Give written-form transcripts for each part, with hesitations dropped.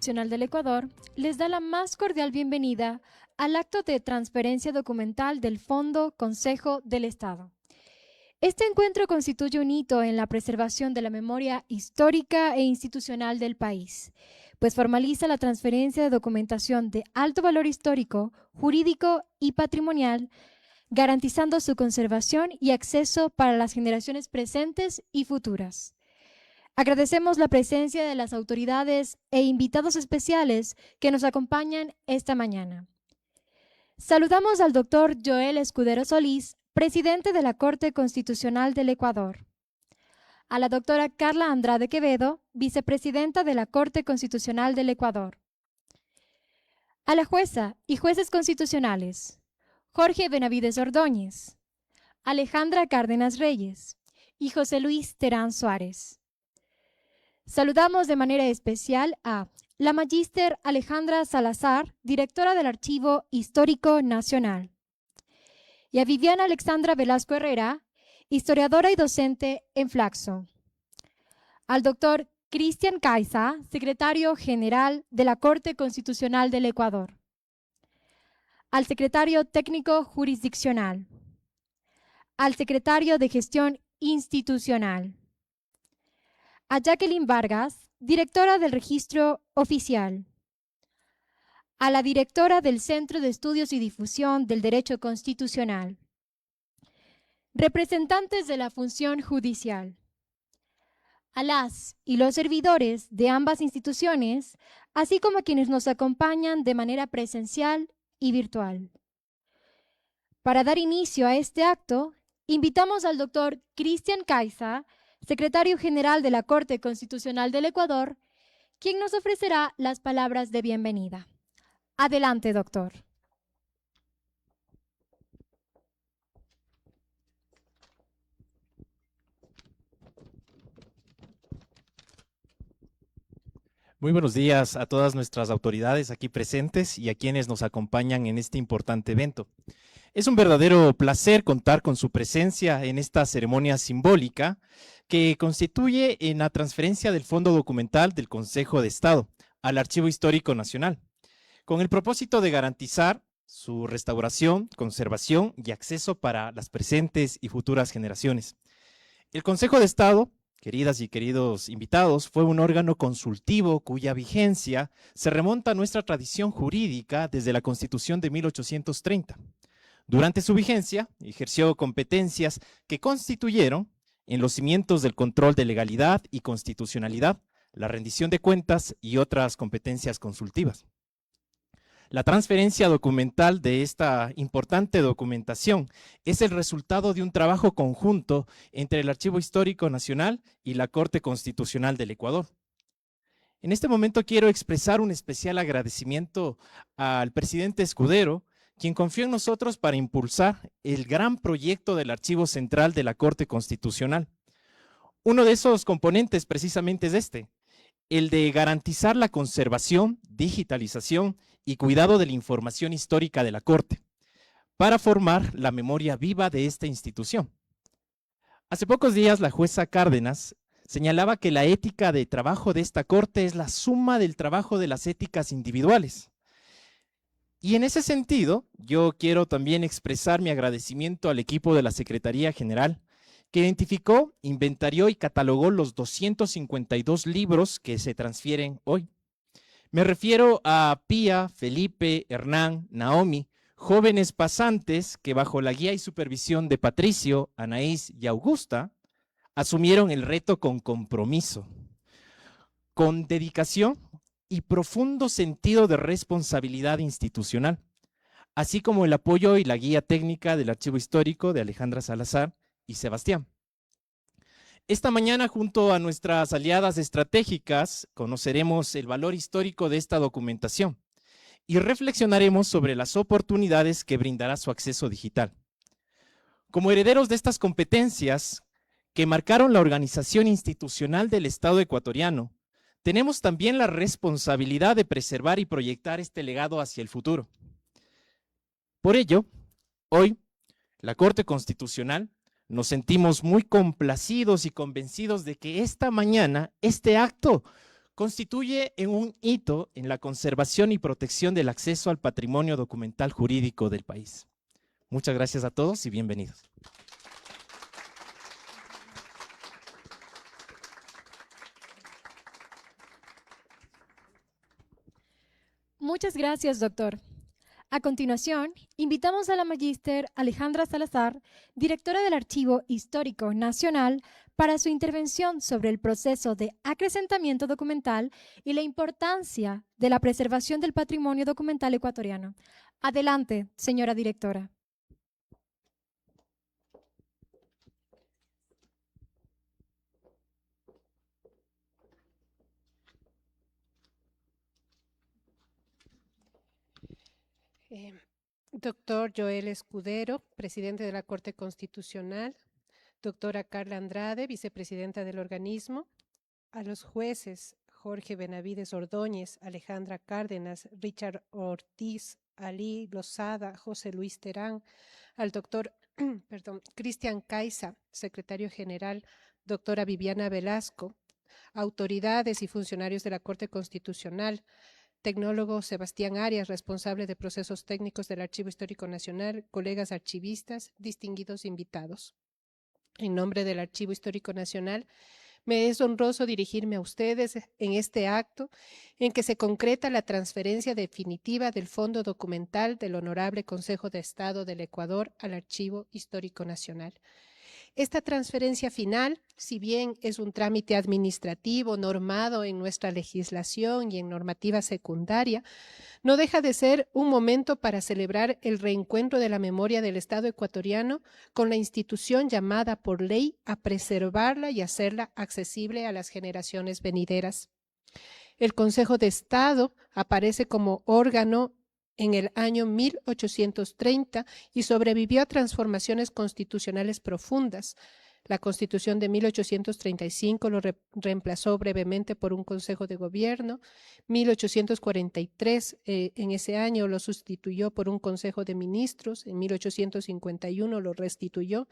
Nacional del Ecuador les da la más cordial bienvenida al acto de transferencia documental del Fondo Consejo del Estado. Este encuentro constituye un hito en la preservación de la memoria histórica e institucional del país, pues formaliza la transferencia de documentación de alto valor histórico, jurídico y patrimonial, garantizando su conservación y acceso para las generaciones presentes y futuras. Agradecemos la presencia de las autoridades e invitados especiales que nos acompañan esta mañana. Saludamos al doctor Joel Escudero Solís, presidente de la Corte Constitucional del Ecuador. A la doctora Carla Andrade Quevedo, vicepresidenta de la Corte Constitucional del Ecuador. A la jueza y jueces constitucionales, Jorge Benavides Ordóñez, Alejandra Cárdenas Reyes y José Luis Terán Suárez. Saludamos de manera especial a la magíster Alejandra Salazar, directora del Archivo Histórico Nacional, y a Viviana Alexandra Velasco Herrera, historiadora y docente en Flaxo, al doctor Cristian Caiza, secretario general de la Corte Constitucional del Ecuador, al secretario técnico jurisdiccional, al secretario de Gestión Institucional, a Jacqueline Vargas, directora del Registro Oficial, a la directora del Centro de Estudios y Difusión del Derecho Constitucional, representantes de la función judicial, a las y los servidores de ambas instituciones, así como a quienes nos acompañan de manera presencial y virtual. Para dar inicio a este acto, invitamos al doctor Cristian Caiza, secretario general de la Corte Constitucional del Ecuador, quien nos ofrecerá las palabras de bienvenida. Adelante, doctor. Muy buenos días a todas nuestras autoridades aquí presentes y a quienes nos acompañan en este importante evento. Es un verdadero placer contar con su presencia en esta ceremonia simbólica que constituye en la transferencia del Fondo Documental del Consejo de Estado al Archivo Histórico Nacional, con el propósito de garantizar su restauración, conservación y acceso para las presentes y futuras generaciones. El Consejo de Estado, queridas y queridos invitados, fue un órgano consultivo cuya vigencia se remonta a nuestra tradición jurídica desde la Constitución de 1830. Durante su vigencia, ejerció competencias que constituyeron en los cimientos del control de legalidad y constitucionalidad, la rendición de cuentas y otras competencias consultivas. La transferencia documental de esta importante documentación es el resultado de un trabajo conjunto entre el Archivo Histórico Nacional y la Corte Constitucional del Ecuador. En este momento quiero expresar un especial agradecimiento al presidente Escudero, quien confió en nosotros para impulsar el gran proyecto del Archivo Central de la Corte Constitucional. Uno de esos componentes precisamente es el de garantizar la conservación, digitalización y cuidado de la información histórica de la Corte, para formar la memoria viva de esta institución. Hace pocos días la jueza Cárdenas señalaba que la ética de trabajo de esta Corte es la suma del trabajo de las éticas individuales. Y en ese sentido, yo quiero también expresar mi agradecimiento al equipo de la Secretaría General, que identificó, inventarió y catalogó los 252 libros que se transfieren hoy. Me refiero a Pía, Felipe, Hernán, Naomi, jóvenes pasantes que bajo la guía y supervisión de Patricio, Anaís y Augusta, asumieron el reto con compromiso, con dedicación y profundo sentido de responsabilidad institucional, así como el apoyo y la guía técnica del Archivo Histórico de Alejandra Salazar y Sebastián. Esta mañana, junto a nuestras aliadas estratégicas, conoceremos el valor histórico de esta documentación y reflexionaremos sobre las oportunidades que brindará su acceso digital. Como herederos de estas competencias que marcaron la organización institucional del Estado ecuatoriano, tenemos también la responsabilidad de preservar y proyectar este legado hacia el futuro. Por ello, hoy, la Corte Constitucional nos sentimos muy complacidos y convencidos de que esta mañana este acto constituye un hito en la conservación y protección del acceso al patrimonio documental jurídico del país. Muchas gracias a todos y bienvenidos. Muchas gracias, doctor. A continuación, invitamos a la magíster Alejandra Salazar, directora del Archivo Histórico Nacional, para su intervención sobre el proceso de acrecentamiento documental y la importancia de la preservación del patrimonio documental ecuatoriano. Adelante, señora directora. Doctor Joel Escudero, presidente de la Corte Constitucional, doctora Carla Andrade, vicepresidenta del organismo, a los jueces Jorge Benavides Ordóñez, Alejandra Cárdenas, Richard Ortiz, Ali Lozada, José Luis Terán, al doctor Cristian Caiza, secretario general, doctora Viviana Velasco, autoridades y funcionarios de la Corte Constitucional, tecnólogo Sebastián Arias, responsable de procesos técnicos del Archivo Histórico Nacional, colegas archivistas, distinguidos invitados. En nombre del Archivo Histórico Nacional, me es honroso dirigirme a ustedes en este acto en que se concreta la transferencia definitiva del Fondo Documental del Honorable Consejo de Estado del Ecuador al Archivo Histórico Nacional. Esta transferencia final, si bien es un trámite administrativo normado en nuestra legislación y en normativa secundaria, no deja de ser un momento para celebrar el reencuentro de la memoria del Estado ecuatoriano con la institución llamada por ley a preservarla y hacerla accesible a las generaciones venideras. El Consejo de Estado aparece como órgano en el año 1830 y sobrevivió a transformaciones constitucionales profundas. La Constitución de 1835 lo reemplazó brevemente por un Consejo de Gobierno. 1843, en ese año, lo sustituyó por un Consejo de Ministros. En 1851 lo restituyó.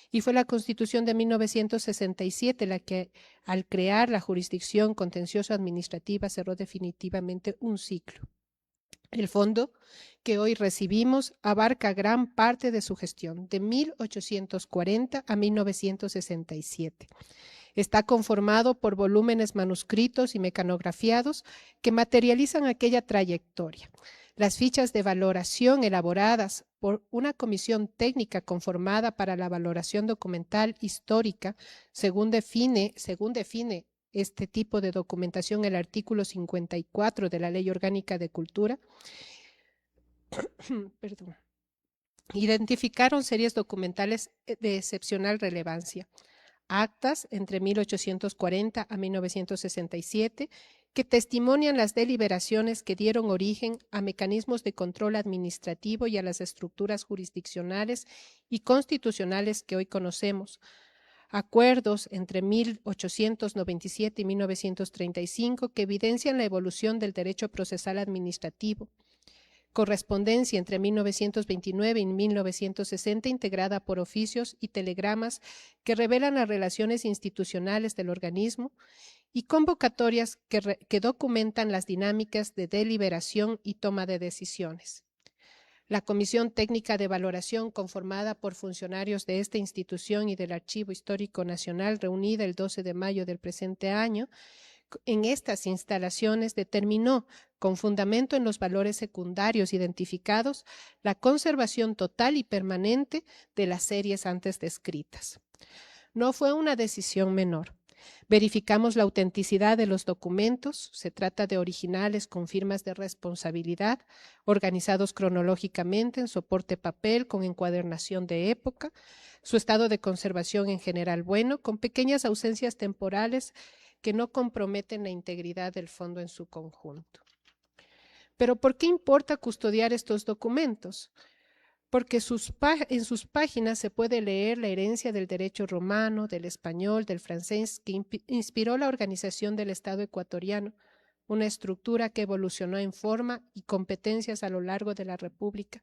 Y fue la Constitución de 1967 la que, al crear la jurisdicción contencioso-administrativa, cerró definitivamente un ciclo. El fondo que hoy recibimos abarca gran parte de su gestión, de 1840 a 1967. Está conformado por volúmenes manuscritos y mecanografiados que materializan aquella trayectoria. Las fichas de valoración elaboradas por una comisión técnica conformada para la valoración documental histórica, según define este tipo de documentación el artículo 54 de la Ley Orgánica de Cultura, identificaron series documentales de excepcional relevancia. Actas entre 1840 a 1967 que testimonian las deliberaciones que dieron origen a mecanismos de control administrativo y a las estructuras jurisdiccionales y constitucionales que hoy conocemos. Acuerdos entre 1897 y 1935 que evidencian la evolución del derecho procesal administrativo. Correspondencia entre 1929 y 1960 integrada por oficios y telegramas que revelan las relaciones institucionales del organismo y convocatorias que documentan las dinámicas de deliberación y toma de decisiones. La Comisión Técnica de Valoración, conformada por funcionarios de esta institución y del Archivo Histórico Nacional, reunida el 12 de mayo del presente año, en estas instalaciones determinó, con fundamento en los valores secundarios identificados, la conservación total y permanente de las series antes descritas. No fue una decisión menor. Verificamos la autenticidad de los documentos, se trata de originales con firmas de responsabilidad, organizados cronológicamente en soporte papel con encuadernación de época, su estado de conservación en general bueno, con pequeñas ausencias temporales que no comprometen la integridad del fondo en su conjunto. Pero ¿por qué importa custodiar estos documentos? Porque en sus páginas se puede leer la herencia del derecho romano, del español, del francés, que inspiró la organización del Estado ecuatoriano, una estructura que evolucionó en forma y competencias a lo largo de la República.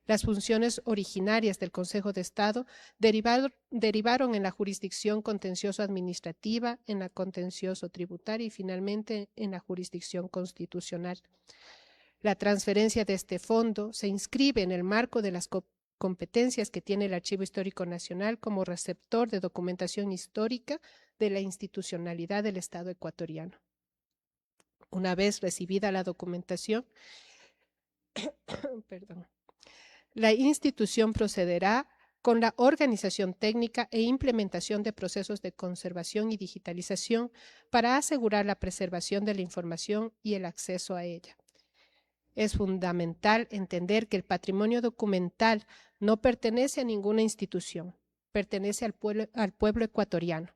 Las funciones originarias del Consejo de Estado derivaron en la jurisdicción contencioso-administrativa, en la contencioso-tributaria y finalmente en la jurisdicción constitucional. La transferencia de este fondo se inscribe en el marco de las competencias que tiene el Archivo Histórico Nacional como receptor de documentación histórica de la institucionalidad del Estado ecuatoriano. Una vez recibida la documentación, la institución procederá con la organización técnica e implementación de procesos de conservación y digitalización para asegurar la preservación de la información y el acceso a ella. Es fundamental entender que el patrimonio documental no pertenece a ninguna institución, pertenece al pueblo ecuatoriano.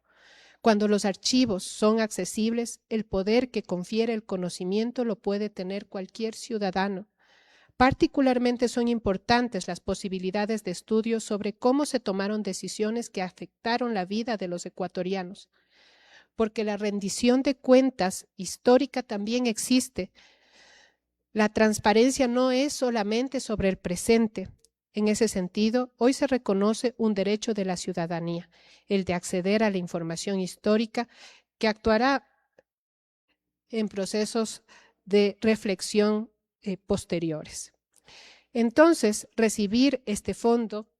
Cuando los archivos son accesibles, el poder que confiere el conocimiento lo puede tener cualquier ciudadano. Particularmente son importantes las posibilidades de estudio sobre cómo se tomaron decisiones que afectaron la vida de los ecuatorianos, porque la rendición de cuentas histórica también existe. La transparencia no es solamente sobre el presente. En ese sentido, hoy se reconoce un derecho de la ciudadanía, el de acceder a la información histórica que actuará en procesos de reflexión posteriores. Entonces, recibir este fondo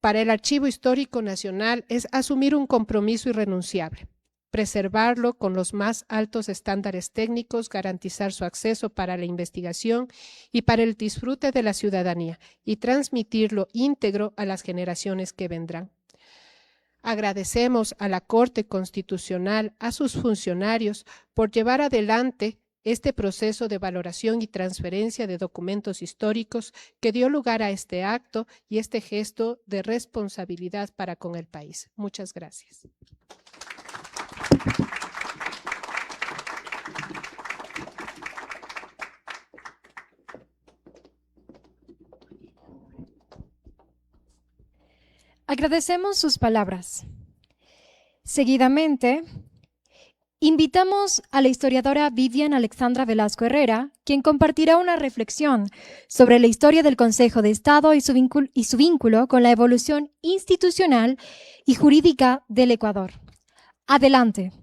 para el Archivo Histórico Nacional es asumir un compromiso irrenunciable, preservarlo con los más altos estándares técnicos, garantizar su acceso para la investigación y para el disfrute de la ciudadanía y transmitirlo íntegro a las generaciones que vendrán. Agradecemos a la Corte Constitucional, a sus funcionarios, por llevar adelante este proceso de valoración y transferencia de documentos históricos que dio lugar a este acto y este gesto de responsabilidad para con el país. Muchas gracias. Agradecemos sus palabras. Seguidamente, invitamos a la historiadora Vivian Alexandra Velasco Herrera, quien compartirá una reflexión sobre la historia del Consejo de Estado y su vínculo con la evolución institucional y jurídica del Ecuador. Adelante.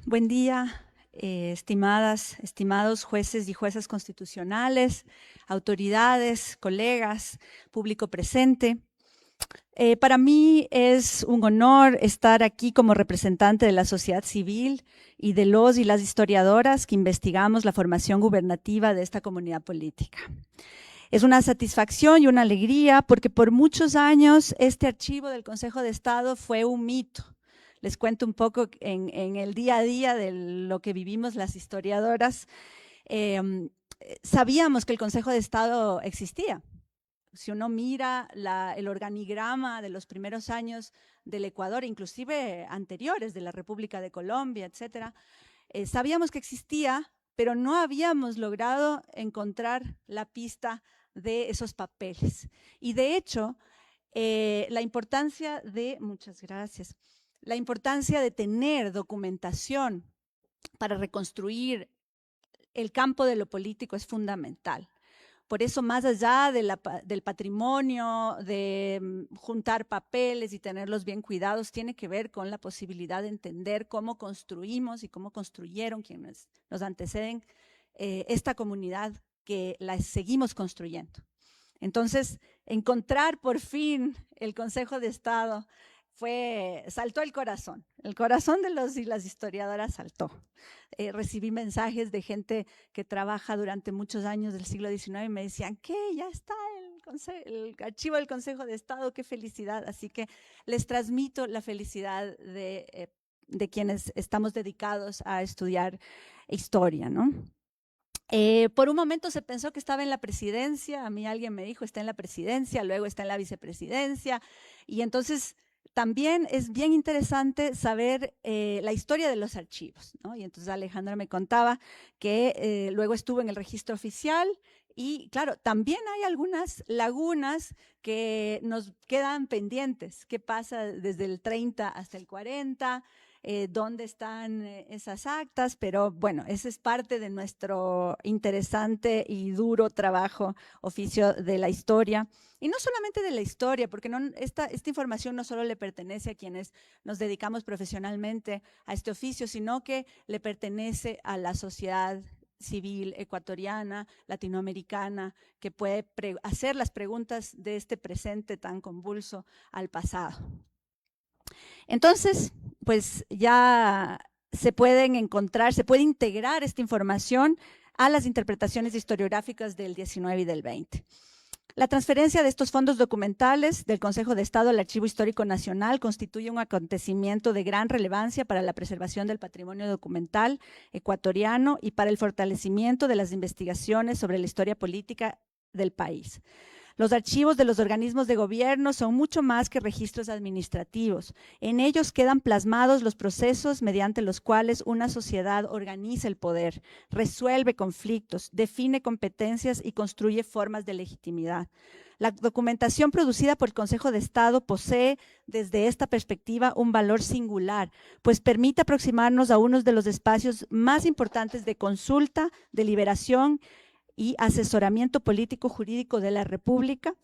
Buen día, estimados jueces y juezas constitucionales, autoridades, colegas, público presente. Para mí es un honor estar aquí como representante de la sociedad civil y de los y las historiadoras que investigamos la formación gubernativa de esta comunidad política. Es una satisfacción y una alegría porque por muchos años este archivo del Consejo de Estado fue un mito. Les cuento un poco en el día a día de lo que vivimos las historiadoras. Sabíamos que el Consejo de Estado existía. Si uno mira el organigrama de los primeros años del Ecuador, inclusive anteriores de la República de Colombia, etcétera, sabíamos que existía, pero no habíamos logrado encontrar la pista de esos papeles. Y de hecho, la importancia de, muchas gracias, la importancia de tener documentación para reconstruir el campo de lo político es fundamental. Por eso, más allá del patrimonio, de juntar papeles y tenerlos bien cuidados, tiene que ver con la posibilidad de entender cómo construimos y cómo construyeron quienes nos anteceden esta comunidad que la seguimos construyendo. Entonces, encontrar por fin el Consejo de Estado saltó el corazón de los y las historiadoras saltó. Recibí mensajes de gente que trabaja durante muchos años del siglo XIX y me decían, ¿qué? Ya está el archivo del Consejo de Estado, qué felicidad. Así que les transmito la felicidad de quienes estamos dedicados a estudiar historia, ¿no? Por un momento se pensó que estaba en la presidencia, a mí alguien me dijo, está en la presidencia, luego está en la vicepresidencia, y entonces también es bien interesante saber la historia de los archivos, ¿no? Y entonces Alejandra me contaba que luego estuvo en el registro oficial Y claro, también hay algunas lagunas que nos quedan pendientes. ¿Qué pasa desde el 30 hasta el 40? ¿Dónde están esas actas? Pero bueno, ese es parte de nuestro interesante y duro trabajo, oficio de la historia. Y no solamente de la historia, porque esta información no solo le pertenece a quienes nos dedicamos profesionalmente a este oficio, sino que le pertenece a la sociedad civil ecuatoriana, latinoamericana, que puede hacer las preguntas de este presente tan convulso al pasado. Entonces, pues ya se puede integrar esta información a las interpretaciones historiográficas del 19 y del 20. La transferencia de estos fondos documentales del Consejo de Estado al Archivo Histórico Nacional constituye un acontecimiento de gran relevancia para la preservación del patrimonio documental ecuatoriano y para el fortalecimiento de las investigaciones sobre la historia política del país. Los archivos de los organismos de gobierno son mucho más que registros administrativos. En ellos quedan plasmados los procesos mediante los cuales una sociedad organiza el poder, resuelve conflictos, define competencias y construye formas de legitimidad. La documentación producida por el Consejo de Estado posee, desde esta perspectiva, un valor singular, pues permite aproximarnos a uno de los espacios más importantes de consulta, deliberación y asesoramiento político-jurídico de la República,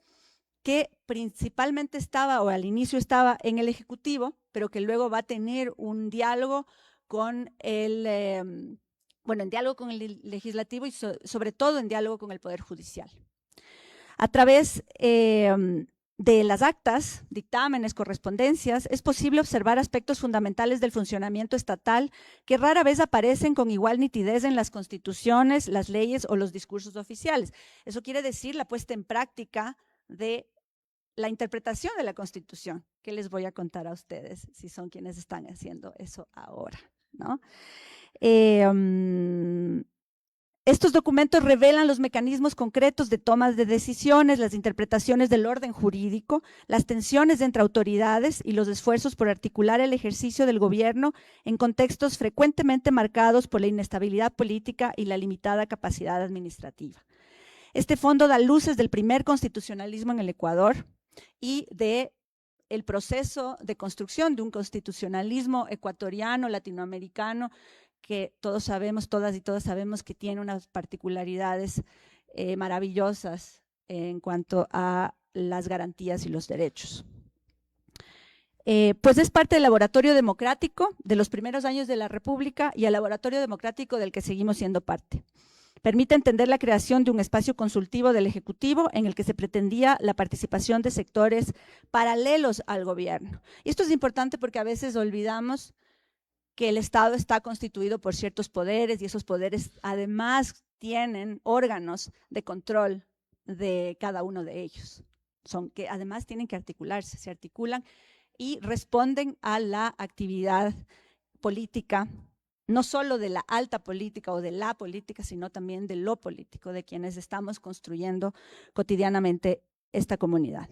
que principalmente estaba, o al inicio estaba en el Ejecutivo, pero que luego va a tener un diálogo con en diálogo con el Legislativo y sobre todo en diálogo con el Poder Judicial. A través de las actas, dictámenes, correspondencias, es posible observar aspectos fundamentales del funcionamiento estatal que rara vez aparecen con igual nitidez en las constituciones, las leyes o los discursos oficiales. Eso quiere decir la puesta en práctica de la interpretación de la Constitución, que les voy a contar a ustedes si son quienes están haciendo eso ahora, ¿no? Estos documentos revelan los mecanismos concretos de tomas de decisiones, las interpretaciones del orden jurídico, las tensiones entre autoridades y los esfuerzos por articular el ejercicio del gobierno en contextos frecuentemente marcados por la inestabilidad política y la limitada capacidad administrativa. Este fondo da luces del primer constitucionalismo en el Ecuador y del proceso de construcción de un constitucionalismo ecuatoriano, latinoamericano, que todos sabemos, todas y todos sabemos que tiene unas particularidades maravillosas en cuanto a las garantías y los derechos. Pues es parte del laboratorio democrático de los primeros años de la República y el laboratorio democrático del que seguimos siendo parte. Permite entender la creación de un espacio consultivo del Ejecutivo en el que se pretendía la participación de sectores paralelos al gobierno. Y esto es importante porque a veces olvidamos que el Estado está constituido por ciertos poderes y esos poderes además tienen órganos de control de cada uno de ellos. Que además tienen que articularse, se articulan y responden a la actividad política, no solo de la alta política o de la política, sino también de lo político, de quienes estamos construyendo cotidianamente esta comunidad.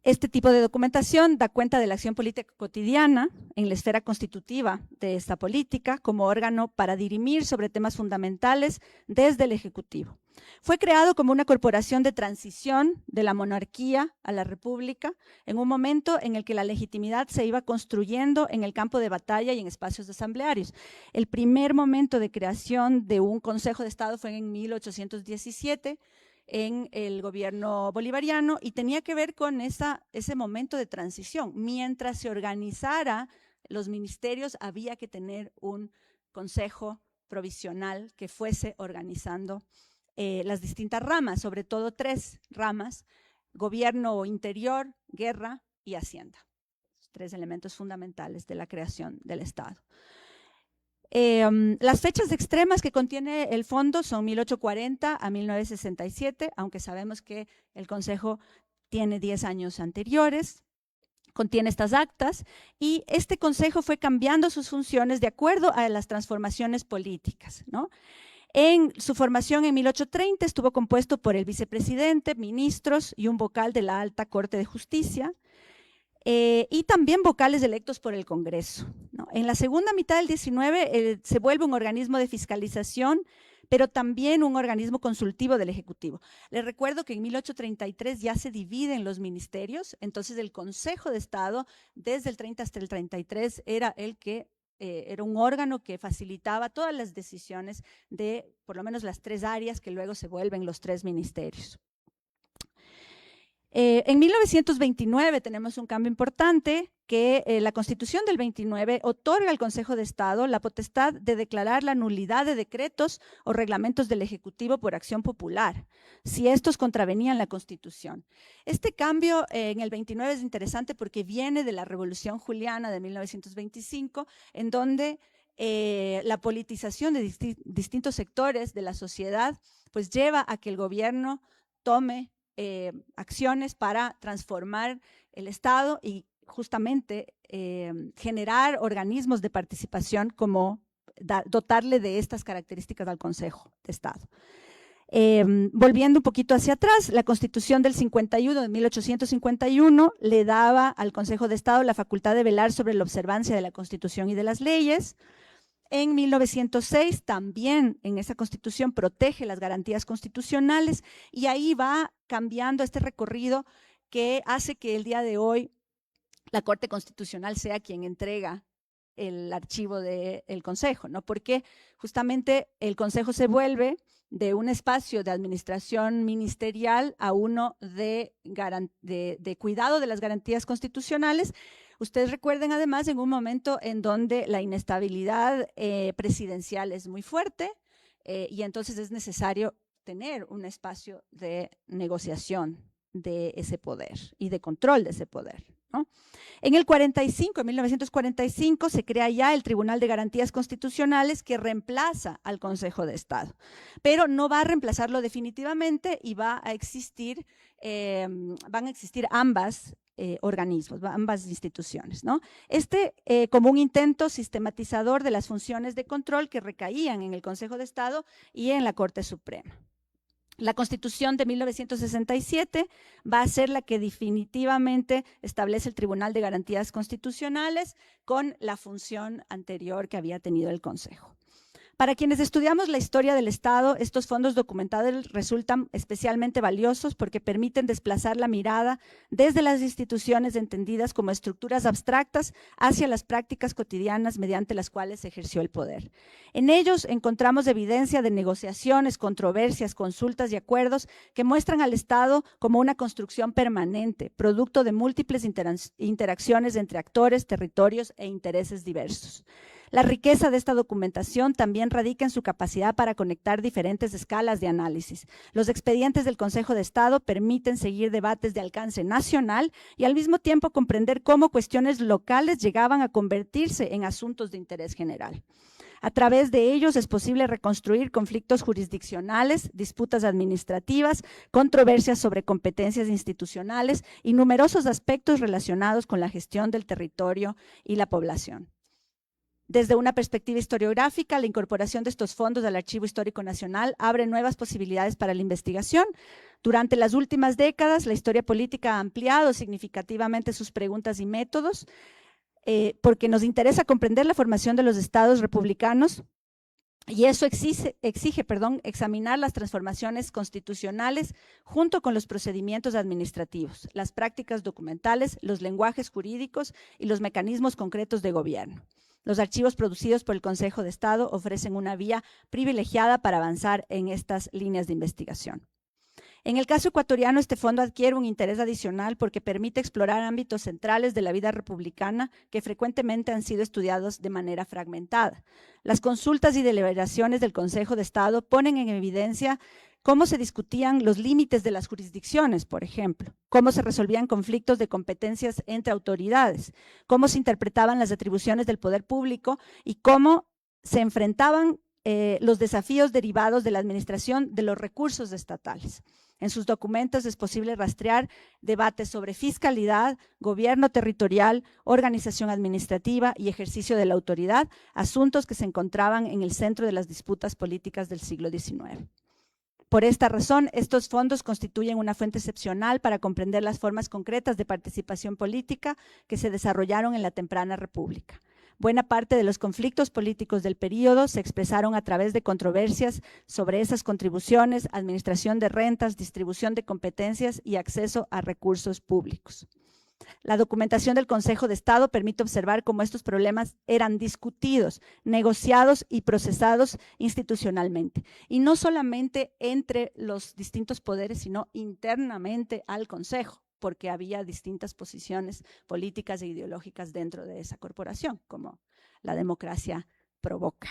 Este tipo de documentación da cuenta de la acción política cotidiana en la esfera constitutiva de esta política como órgano para dirimir sobre temas fundamentales desde el Ejecutivo. Fue creado como una corporación de transición de la monarquía a la república en un momento en el que la legitimidad se iba construyendo en el campo de batalla y en espacios asamblearios. El primer momento de creación de un Consejo de Estado fue en 1817, en el gobierno bolivariano, y tenía que ver con ese momento de transición. Mientras se organizara los ministerios, había que tener un consejo provisional que fuese organizando las distintas ramas, sobre todo 3 ramas: gobierno interior, guerra y hacienda. 3 elementos fundamentales de la creación del Estado. Las fechas extremas que contiene el fondo son 1840 a 1967, aunque sabemos que el Consejo tiene 10 años anteriores, contiene estas actas, y este Consejo fue cambiando sus funciones de acuerdo a las transformaciones políticas, ¿no? En su formación en 1830 estuvo compuesto por el vicepresidente, ministros y un vocal de la Alta Corte de Justicia, y también vocales electos por el Congreso, ¿no? En la segunda mitad del 19 se vuelve un organismo de fiscalización, pero también un organismo consultivo del Ejecutivo. Les recuerdo que en 1833 ya se dividen los ministerios, entonces el Consejo de Estado, desde el 30 hasta el 33, era era un órgano que facilitaba todas las decisiones de por lo menos las 3 áreas que luego se vuelven los 3 ministerios. En 1929 tenemos un cambio importante que la Constitución del 29 otorga al Consejo de Estado la potestad de declarar la nulidad de decretos o reglamentos del Ejecutivo por acción popular, si estos contravenían la Constitución. Este cambio en el 29 es interesante porque viene de la Revolución Juliana de 1925, en donde la politización de distintos sectores de la sociedad pues lleva a que el gobierno tome acciones para transformar el Estado y justamente generar organismos de participación como dotarle de estas características al Consejo de Estado. Volviendo un poquito hacia atrás, la Constitución del 51, de 1851, le daba al Consejo de Estado la facultad de velar sobre la observancia de la Constitución y de las leyes. En 1906 también en esa Constitución protege las garantías constitucionales y ahí va cambiando este recorrido que hace que el día de hoy la Corte Constitucional sea quien entrega el archivo del Consejo, ¿no? Porque justamente el Consejo se vuelve de un espacio de administración ministerial a uno de cuidado de las garantías constitucionales. Ustedes recuerden además en un momento en donde la inestabilidad presidencial es muy fuerte y entonces es necesario tener un espacio de negociación de ese poder y de control de ese poder, ¿no? En el 45, en 1945, se crea ya el Tribunal de Garantías Constitucionales que reemplaza al Consejo de Estado, pero no va a reemplazarlo definitivamente y van a existir ambas organismos, ambas instituciones, ¿no? Como un intento sistematizador de las funciones de control que recaían en el Consejo de Estado y en la Corte Suprema. La Constitución de 1967 va a ser la que definitivamente establece el Tribunal de Garantías Constitucionales con la función anterior que había tenido el Consejo. Para quienes estudiamos la historia del Estado, estos fondos documentados resultan especialmente valiosos porque permiten desplazar la mirada desde las instituciones entendidas como estructuras abstractas hacia las prácticas cotidianas mediante las cuales se ejerció el poder. En ellos encontramos evidencia de negociaciones, controversias, consultas y acuerdos que muestran al Estado como una construcción permanente, producto de múltiples interacciones entre actores, territorios e intereses diversos. La riqueza de esta documentación también radica en su capacidad para conectar diferentes escalas de análisis. Los expedientes del Consejo de Estado permiten seguir debates de alcance nacional y al mismo tiempo comprender cómo cuestiones locales llegaban a convertirse en asuntos de interés general. A través de ellos es posible reconstruir conflictos jurisdiccionales, disputas administrativas, controversias sobre competencias institucionales y numerosos aspectos relacionados con la gestión del territorio y la población. Desde una perspectiva historiográfica, la incorporación de estos fondos al Archivo Histórico Nacional abre nuevas posibilidades para la investigación. Durante las últimas décadas, la historia política ha ampliado significativamente sus preguntas y métodos, porque nos interesa comprender la formación de los estados republicanos y eso exige examinar las transformaciones constitucionales junto con los procedimientos administrativos, las prácticas documentales, los lenguajes jurídicos y los mecanismos concretos de gobierno. Los archivos producidos por el Consejo de Estado ofrecen una vía privilegiada para avanzar en estas líneas de investigación. En el caso ecuatoriano, este fondo adquiere un interés adicional porque permite explorar ámbitos centrales de la vida republicana que frecuentemente han sido estudiados de manera fragmentada. Las consultas y deliberaciones del Consejo de Estado ponen en evidencia cómo se discutían los límites de las jurisdicciones, por ejemplo, cómo se resolvían conflictos de competencias entre autoridades, cómo se interpretaban las atribuciones del poder público y cómo se enfrentaban los desafíos derivados de la administración de los recursos estatales. En sus documentos es posible rastrear debates sobre fiscalidad, gobierno territorial, organización administrativa y ejercicio de la autoridad, asuntos que se encontraban en el centro de las disputas políticas del siglo XIX. Por esta razón, estos fondos constituyen una fuente excepcional para comprender las formas concretas de participación política que se desarrollaron en la temprana República. Buena parte de los conflictos políticos del período se expresaron a través de controversias sobre esas contribuciones, administración de rentas, distribución de competencias y acceso a recursos públicos. La documentación del Consejo de Estado permite observar cómo estos problemas eran discutidos, negociados y procesados institucionalmente. Y no solamente entre los distintos poderes, sino internamente al Consejo, porque había distintas posiciones políticas e ideológicas dentro de esa corporación, como la democracia provoca.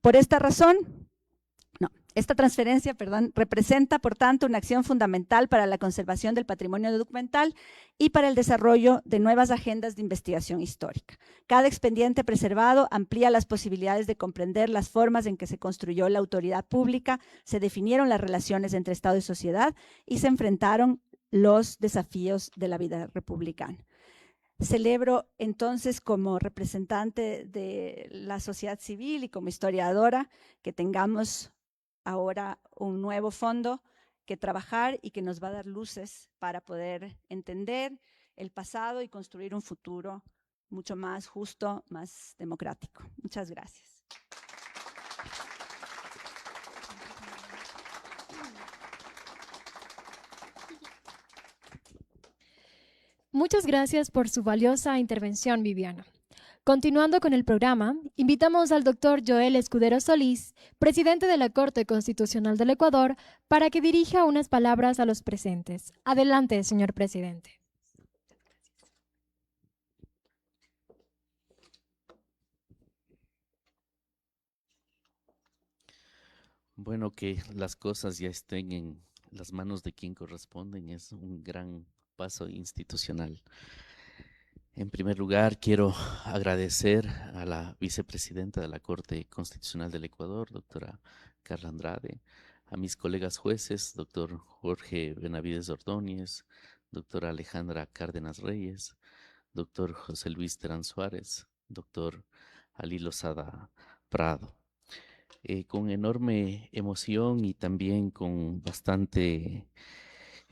Por esta razón, esta transferencia, representa, por tanto, una acción fundamental para la conservación del patrimonio documental y para el desarrollo de nuevas agendas de investigación histórica. Cada expediente preservado amplía las posibilidades de comprender las formas en que se construyó la autoridad pública, se definieron las relaciones entre Estado y sociedad y se enfrentaron los desafíos de la vida republicana. Celebro entonces, como representante de la sociedad civil y como historiadora, que tengamos ahora un nuevo fondo que trabajar y que nos va a dar luces para poder entender el pasado y construir un futuro mucho más justo, más democrático. Muchas gracias. Muchas gracias por su valiosa intervención, Viviana. Continuando con el programa, invitamos al doctor Joel Escudero Solís, presidente de la Corte Constitucional del Ecuador, para que dirija unas palabras a los presentes. Adelante, señor presidente. Bueno, que las cosas ya estén en las manos de quien corresponden es un gran paso institucional. En primer lugar, quiero agradecer a la vicepresidenta de la Corte Constitucional del Ecuador, doctora Carla Andrade, a mis colegas jueces, doctor Jorge Benavides Ordóñez, doctora Alejandra Cárdenas Reyes, doctor José Luis Terán Suárez, doctor Ali Lozada Prado. Con enorme emoción y también con bastante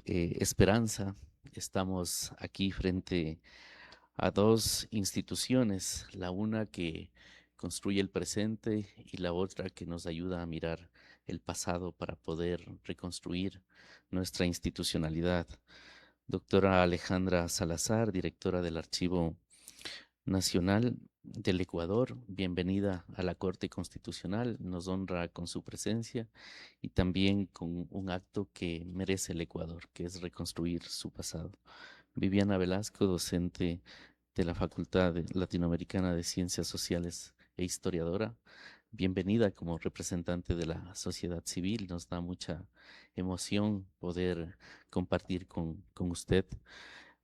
esperanza, estamos aquí frente a dos instituciones, la una que construye el presente y la otra que nos ayuda a mirar el pasado para poder reconstruir nuestra institucionalidad. Doctora Alejandra Salazar, directora del Archivo Nacional del Ecuador, bienvenida a la Corte Constitucional, nos honra con su presencia y también con un acto que merece el Ecuador, que es reconstruir su pasado. Viviana Velasco, docente de la Facultad Latinoamericana de Ciencias Sociales e historiadora, bienvenida como representante de la sociedad civil, nos da mucha emoción poder compartir con usted.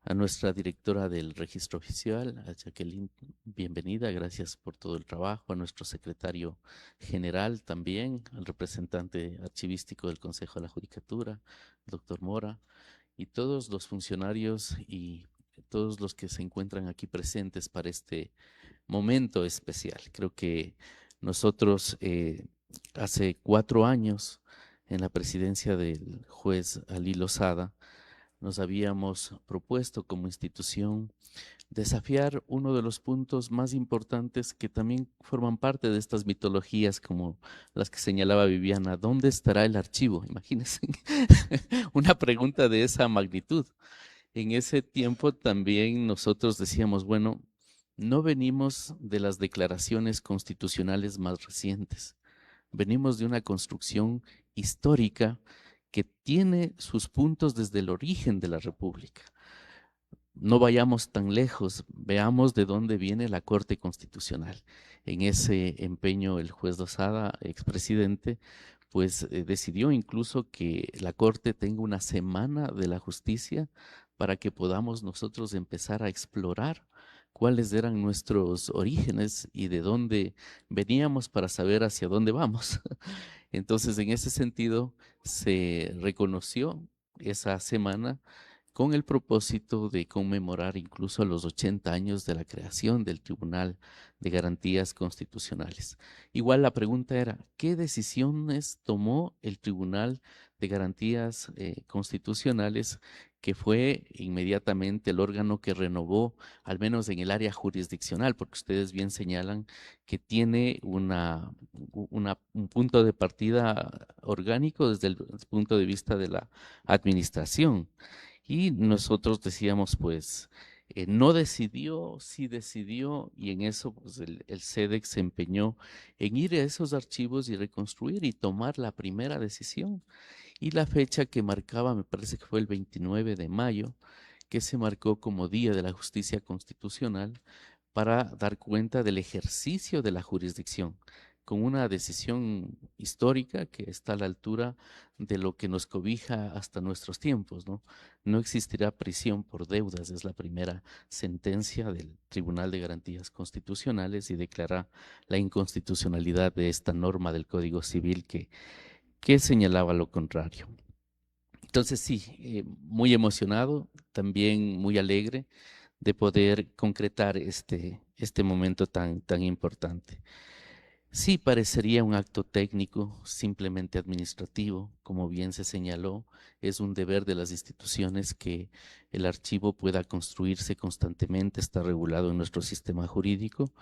A nuestra directora del registro oficial, a Jacqueline, bienvenida, gracias por todo el trabajo. A nuestro secretario general también, al representante archivístico del Consejo de la Judicatura, doctor Mora, y todos los funcionarios y todos los que se encuentran aquí presentes para este momento especial. Creo que nosotros hace 4 años, en la presidencia del juez Ali Lozada, nos habíamos propuesto como institución desafiar uno de los puntos más importantes que también forman parte de estas mitologías como las que señalaba Viviana. ¿Dónde estará el archivo? Imagínense una pregunta de esa magnitud. En ese tiempo también nosotros decíamos, bueno, no venimos de las declaraciones constitucionales más recientes, venimos de una construcción histórica que tiene sus puntos desde el origen de la República. No vayamos tan lejos, veamos de dónde viene la Corte Constitucional. En ese empeño el juez Lozada, expresidente, pues decidió incluso que la Corte tenga una semana de la justicia para que podamos nosotros empezar a explorar cuáles eran nuestros orígenes y de dónde veníamos para saber hacia dónde vamos. Entonces, en ese sentido, se reconoció esa semana con el propósito de conmemorar incluso los 80 años de la creación del Tribunal de Garantías Constitucionales. Igual la pregunta era, ¿qué decisiones tomó el Tribunal de Garantías Constitucionales que fue inmediatamente el órgano que renovó, al menos en el área jurisdiccional, porque ustedes bien señalan que tiene un punto de partida orgánico desde el punto de vista de la administración. Y nosotros decíamos, pues, no decidió, sí decidió, y en eso pues, el SEDEC se empeñó en ir a esos archivos y reconstruir y tomar la primera decisión. Y la fecha que marcaba, me parece que fue el 29 de mayo, que se marcó como Día de la Justicia Constitucional para dar cuenta del ejercicio de la jurisdicción, con una decisión histórica que está a la altura de lo que nos cobija hasta nuestros tiempos, ¿no? No existirá prisión por deudas, es la primera sentencia del Tribunal de Garantías Constitucionales y declara la inconstitucionalidad de esta norma del Código Civil que señalaba lo contrario. Entonces sí, muy emocionado, también muy alegre de poder concretar este momento tan importante. Sí, parecería un acto técnico, simplemente administrativo, como bien se señaló, es un deber de las instituciones que el archivo pueda construirse constantemente, está regulado en nuestro sistema jurídico.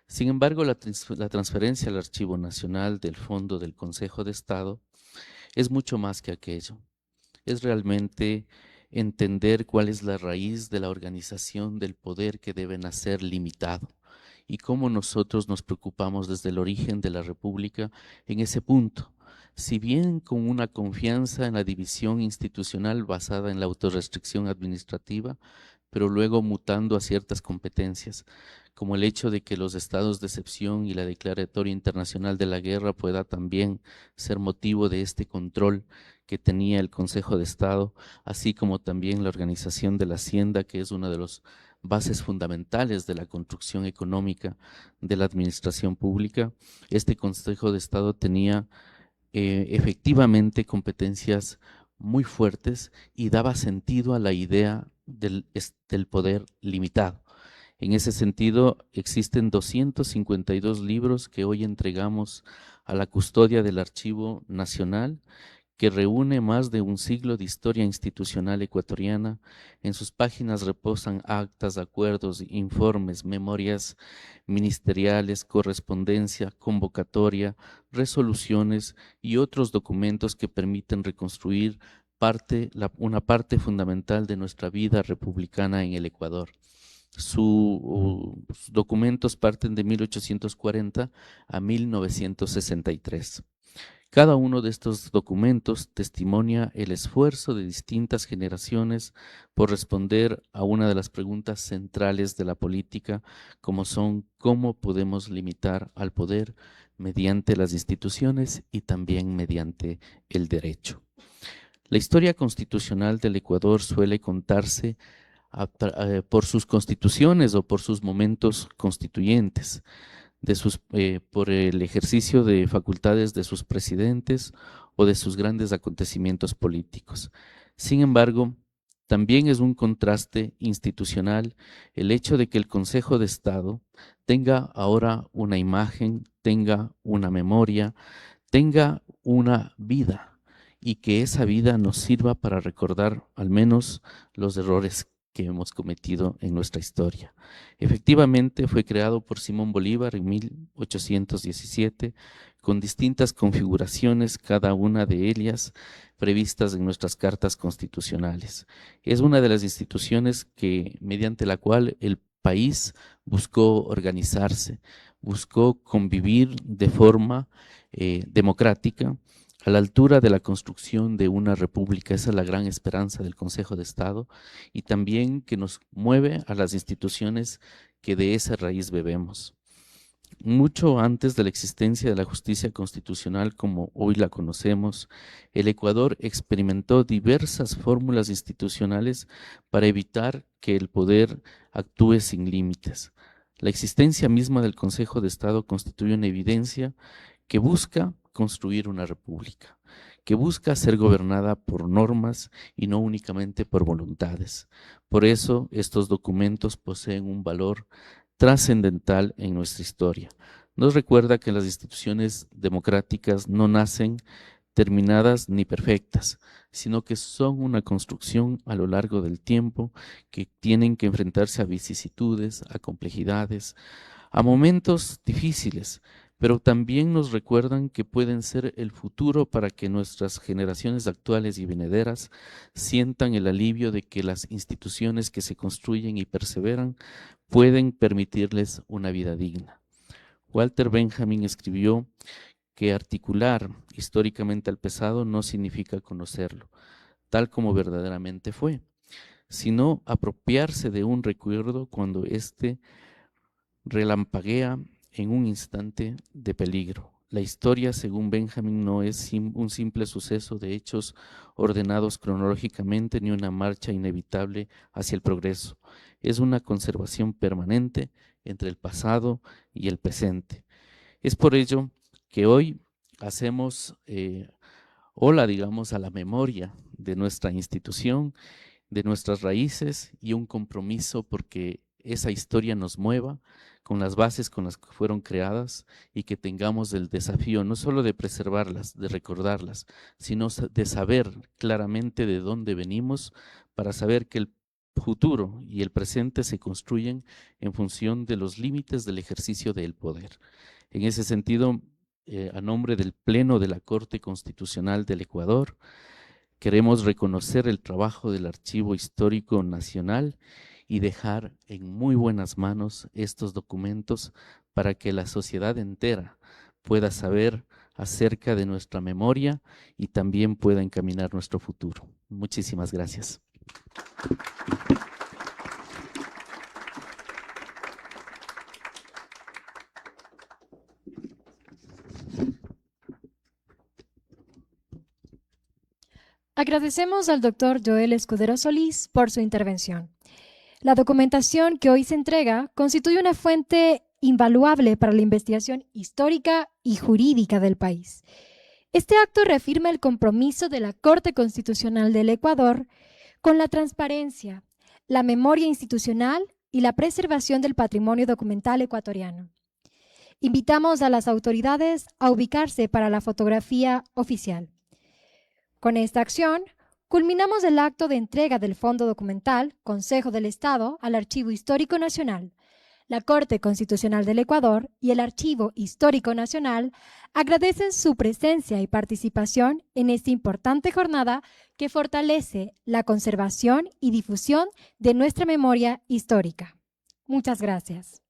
Sin embargo, la transferencia al Archivo Nacional del Fondo del Consejo de Estado es mucho más que aquello. Es realmente entender cuál es la raíz de la organización del poder que debe nacer limitado y cómo nosotros nos preocupamos desde el origen de la República en ese punto. Si bien con una confianza en la división institucional basada en la autorrestricción administrativa, pero luego mutando a ciertas competencias, como el hecho de que los estados de excepción y la declaratoria internacional de la guerra pueda también ser motivo de este control que tenía el Consejo de Estado, así como también la organización de la Hacienda, que es una de las bases fundamentales de la construcción económica de la administración pública. Este Consejo de Estado tenía efectivamente competencias muy fuertes y daba sentido a la idea del poder limitado. En ese sentido, existen 252 libros que hoy entregamos a la custodia del Archivo Nacional, que reúne más de un siglo de historia institucional ecuatoriana. En sus páginas reposan actas, acuerdos, informes, memorias ministeriales, correspondencia, convocatoria, resoluciones y otros documentos que permiten reconstruir una parte fundamental de nuestra vida republicana en el Ecuador. Sus documentos parten de 1840 a 1963. Cada uno de estos documentos testimonia el esfuerzo de distintas generaciones por responder a una de las preguntas centrales de la política, como son cómo podemos limitar al poder mediante las instituciones y también mediante el derecho. La historia constitucional del Ecuador suele contarse por sus constituciones o por sus momentos constituyentes, por el ejercicio de facultades de sus presidentes o de sus grandes acontecimientos políticos. Sin embargo, también es un contraste institucional el hecho de que el Consejo de Estado tenga ahora una imagen, tenga una memoria, tenga una vida y que esa vida nos sirva para recordar al menos los errores que hemos cometido en nuestra historia. Efectivamente, fue creado por Simón Bolívar en 1817, con distintas configuraciones, cada una de ellas previstas en nuestras cartas constitucionales. Es una de las instituciones mediante la cual el país buscó organizarse, buscó convivir de forma democrática, a la altura de la construcción de una república. Esa es la gran esperanza del Consejo de Estado y también que nos mueve a las instituciones que de esa raíz bebemos. Mucho antes de la existencia de la justicia constitucional como hoy la conocemos, el Ecuador experimentó diversas fórmulas institucionales para evitar que el poder actúe sin límites. La existencia misma del Consejo de Estado constituye una evidencia que busca construir una república, que busca ser gobernada por normas y no únicamente por voluntades. Por eso estos documentos poseen un valor trascendental en nuestra historia. Nos recuerda que las instituciones democráticas no nacen terminadas ni perfectas, sino que son una construcción a lo largo del tiempo que tienen que enfrentarse a vicisitudes, a complejidades, a momentos difíciles, pero también nos recuerdan que pueden ser el futuro para que nuestras generaciones actuales y venideras sientan el alivio de que las instituciones que se construyen y perseveran pueden permitirles una vida digna. Walter Benjamin escribió que articular históricamente al pasado no significa conocerlo, tal como verdaderamente fue, sino apropiarse de un recuerdo cuando éste relampaguea en un instante de peligro. La historia, según Benjamin, no es un simple suceso de hechos ordenados cronológicamente ni una marcha inevitable hacia el progreso. Es una conservación permanente entre el pasado y el presente. Es por ello que hoy hacemos ola, digamos, a la memoria de nuestra institución, de nuestras raíces y un compromiso porque esa historia nos mueva con las bases con las que fueron creadas y que tengamos el desafío no solo de preservarlas, de recordarlas, sino de saber claramente de dónde venimos para saber que el futuro y el presente se construyen en función de los límites del ejercicio del poder. En ese sentido, a nombre del Pleno de la Corte Constitucional del Ecuador, queremos reconocer el trabajo del Archivo Histórico Nacional y dejar en muy buenas manos estos documentos para que la sociedad entera pueda saber acerca de nuestra memoria y también pueda encaminar nuestro futuro. Muchísimas gracias. Agradecemos al doctor Joel Escudero Solís por su intervención. La documentación que hoy se entrega constituye una fuente invaluable para la investigación histórica y jurídica del país. Este acto reafirma el compromiso de la Corte Constitucional del Ecuador con la transparencia, la memoria institucional y la preservación del patrimonio documental ecuatoriano. Invitamos a las autoridades a ubicarse para la fotografía oficial. Con esta acción, culminamos el acto de entrega del Fondo Documental Consejo del Estado al Archivo Histórico Nacional. La Corte Constitucional del Ecuador y el Archivo Histórico Nacional agradecen su presencia y participación en esta importante jornada que fortalece la conservación y difusión de nuestra memoria histórica. Muchas gracias.